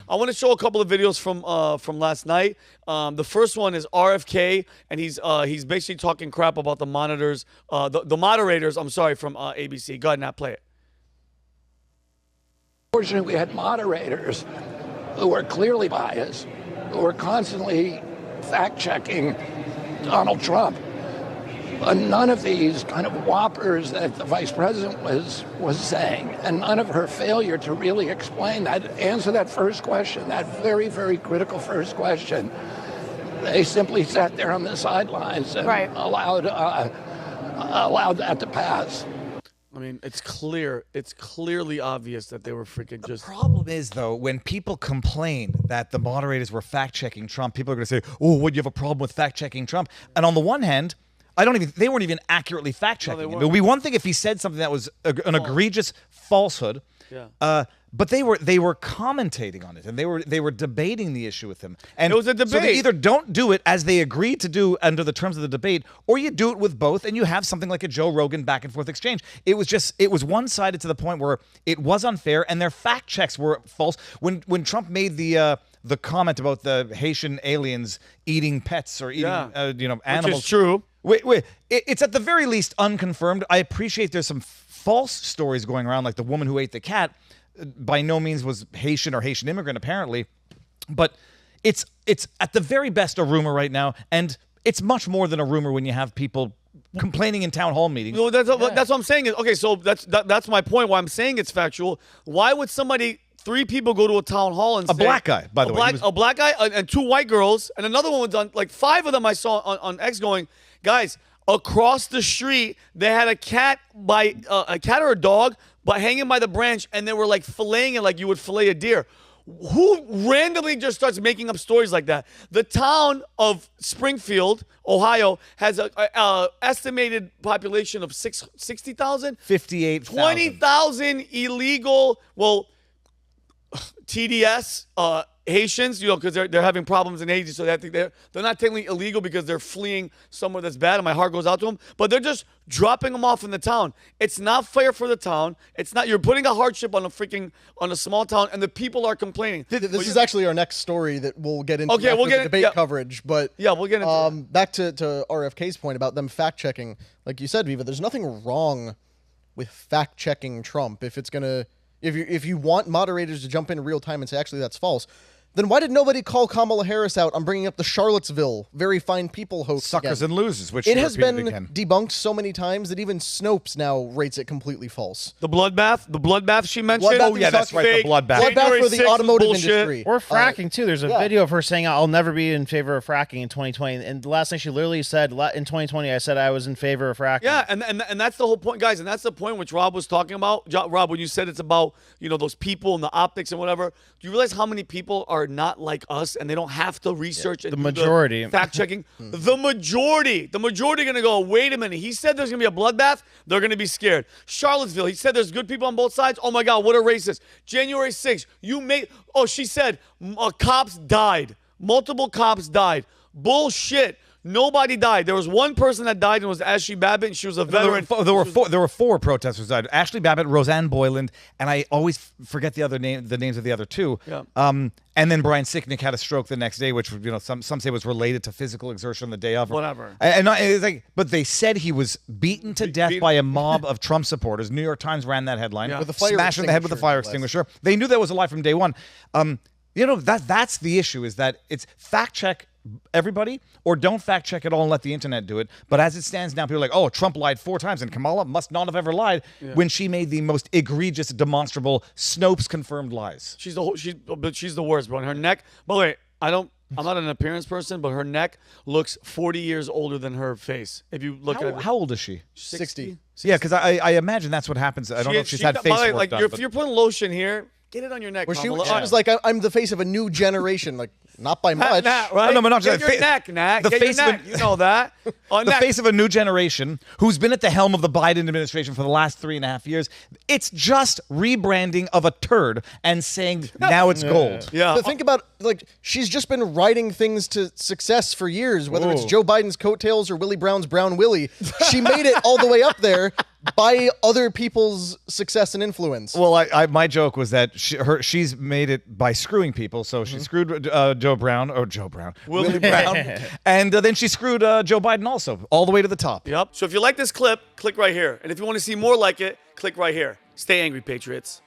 I want to show a couple of videos from last night. The first one is RFK, and he's basically talking crap about the monitors, the moderators. I'm sorry, from ABC. Go ahead, Nat, play it. Fortunately, we had moderators who were clearly biased, who were constantly fact-checking Donald Trump. None of these kind of whoppers that the vice president was saying, and none of her failure to really explain that, answer that first question, that very, very critical first question. They simply sat there on the sidelines and allowed that to pass. I mean, it's clear. It's clearly obvious that they were freaking just... The problem is, though, when people complain that the moderators were fact-checking Trump, people are going to say, oh, would you have a problem with fact-checking Trump? And on the one hand, they weren't even accurately fact-checking him. It would be one thing if he said something that was an egregious falsehood. Yeah. But they were commentating on it, and they were debating the issue with him. And it was a debate. So they either don't do it as they agreed to do under the terms of the debate, or you do it with both, and you have something like a Joe Rogan back and forth exchange. It was one-sided to the point where it was unfair, and their fact checks were false. When Trump made the comment about the Haitian aliens eating pets or eating animals, which is true. Wait, it's at the very least unconfirmed. I appreciate there's some false stories going around, like the woman who ate the cat. By no means was Haitian or Haitian immigrant, apparently. But it's at the very best a rumor right now, and it's much more than a rumor when you have people complaining in town hall meetings. No, that's what I'm saying. Okay, so that's my point. Why I'm saying it's factual. Why would three people go to a town hall and say... A black guy, by the way. A black guy and two white girls, and another one was on, like 5 of them I saw on X going, guys, across the street, they had a cat or a dog, but hanging by the branch, and they were like filleting it like you would fillet a deer. Who randomly just starts making up stories like that? The town of Springfield, Ohio, has a estimated population of 60,000? 58,000. 20,000 illegal, TDS, Haitians, because they're having problems in Haiti, so they think they're not technically illegal because they're fleeing somewhere that's bad, and my heart goes out to them, but they're just dropping them off in the town. It's not fair for the town. It's not. You're putting a hardship on a small town, and the people are complaining. This is actually our next story that we'll get into after the debate coverage, but yeah, we'll get into back to RFK's point about them fact-checking. Like you said, Viva, there's nothing wrong with fact-checking Trump. If you want moderators to jump in real time and say, actually, that's false, then why did nobody call Kamala Harris out on bringing up the Charlottesville very fine people hoax Suckers again? and losers, which it has been debunked so many times that even Snopes now rates it completely false. The bloodbath she mentioned. That's right, the bloodbath. Bloodbath for the automotive industry. Or fracking, too. There's a video of her saying, I'll never be in favor of fracking in 2020. And the last thing she literally said, in 2020, I said I was in favor of fracking. Yeah, and that's the whole point, guys. And that's the point which Rob was talking about. Rob, when you said it's about, those people and the optics and whatever, do you realize how many people are not like us and they don't have to research the majority fact checking? The majority are going to go, wait a minute, he said there's going to be a bloodbath. They're going to be scared. Charlottesville, he said there's good people on both sides. Oh my God, what a racist. January 6th, she said cops died. Multiple cops died. Bullshit. Nobody died. There was one person that died, and it was Ashley Babbitt, and she was a veteran. There were 4 protesters that died. Ashley Babbitt, Roseanne Boyland, and I always forget the names of the other 2. Yeah. And then Brian Sicknick had a stroke the next day, which some say was related to physical exertion the day of. Whatever. But they said he was beaten to death by a mob of Trump supporters. New York Times ran that headline. With a fire smashed in the head with a fire extinguisher. They knew that was a lie from day one. That's the issue, is that it's fact check everybody or don't fact check at all and let the internet do it. But as it stands now, people are like, oh, Trump lied 4 times and Kamala must not have ever lied when she made the most egregious, demonstrable, Snopes confirmed lies. She's the worst, bro. And her neck, by the way, I'm not an appearance person, but her neck looks 40 years older than her face. If you look at it. How old is she? 60. Yeah, because I imagine that's what happens. I don't know if she's had face work done. If you're putting lotion here, get it on your neck. Well, she was like, I'm the face of a new generation. Like, not by much. Nat, right? No, but not get your neck, Nat. Get your neck. You know that. The face of a new generation who's been at the helm of the Biden administration for the last 3.5 years. It's just rebranding of a turd and saying now it's gold. Yeah. But think about, she's just been riding things to success for years, whether it's Joe Biden's coattails or Willie Brown's Brown Willie. She made it all the way up there, by other people's success and influence. Well, my joke was that she's made it by screwing people. So she screwed Willie Brown, and then she screwed Joe Biden also, all the way to the top. Yep. So if you like this clip, click right here. And if you want to see more like it, click right here. Stay angry, Patriots.